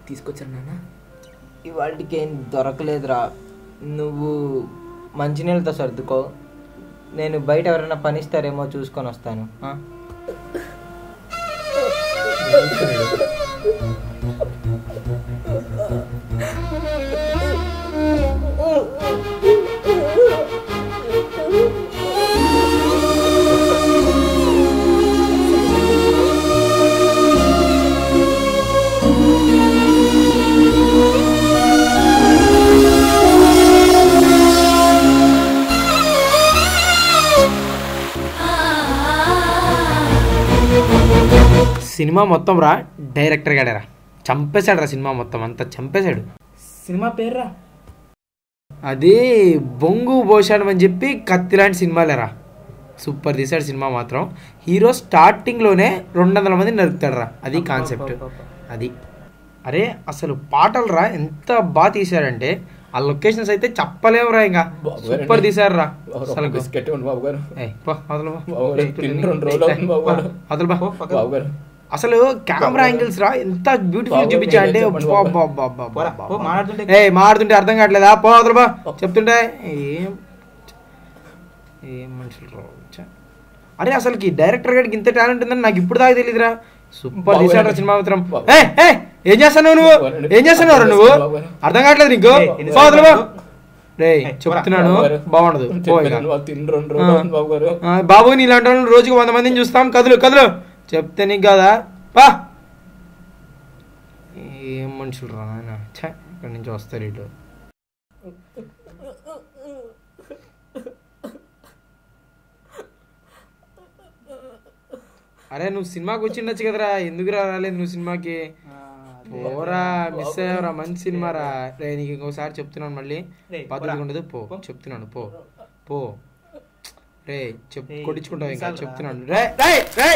తీసుకొచ్చాను నాన్న. ఇవాళకి ఏం దొరకలేదురా. నువ్వు మంచినీళ్ళతో సర్దుకో, నేను బయట ఎవరైనా పనిస్తారేమో చూసుకొని వస్తాను. సినిమా మొత్తం రా డైరెక్టర్ గాడేరా చంపేశాడు రా. సినిమా మొత్తం అంతా చంపేశాడు. సినిమా పేర్రా అది బొంగు భోషాణం అని చెప్పి కత్తి లాంటి సినిమాలేరా. సూపర్ తీశాడు సినిమా మాత్రం. హీరో స్టార్టింగ్లోనే 200 మంది నరుకుతాడు రా. అది కాన్సెప్ట్. అది అరే అసలు పాటలు రా ఎంత బాగా తీశారంటే ఆ లొకేషన్స్ అయితే చెప్పలేము రా. ఇంకా సూపర్ తీశారు రా. అసలు కెమెరా యాంగిల్స్ రా ఎంత బ్యూటిఫుల్ చూపించా అంటే మాడుతుంటే అర్థం కావట్లేదా? పో అదలు బా చెప్తుంటే ఏం మనుషులు రా. అరే అసలుకి డైరెక్టర్ గారికి ఇంత టాలెంట్ ఉందని నాకు ఇప్పుడు దాకా తెలియదురా. సూపర్ తీసాడు రా సినిమా మాత్రం. ఏం చేస్తున్నావు నువ్వు? ఏం చేస్తున్నావు నువ్వు? అర్థం కావట్లేదు నీకు? అదలు బా రే చెప్తున్నాను బాగుండదు. బాబు నీలాంటి వాళ్ళు రోజుకి 100 మందిని చూస్తాం. కదులు కదులు చెప్తే నీకు కదా పా. ఏం మనుషులు రా నాయన. ఇక్కడి నుంచి వస్తారు వీళ్ళు. అరే నువ్వు సినిమాకి వచ్చిండొచ్చు కదరా, ఎందుకు రాలేదు నువ్వు సినిమాకి? పోరా మిస్ అయ్యావురా. మంచి సినిమా రా రే. నీకు ఇంకోసారి చెప్తున్నాను మళ్ళీ పద్ధతి ఉండదు. పో చెప్తున్నాను పో పో రే. కొట్టించుకుంటావు ఇంకా చెప్తున్నాను రే రే రే.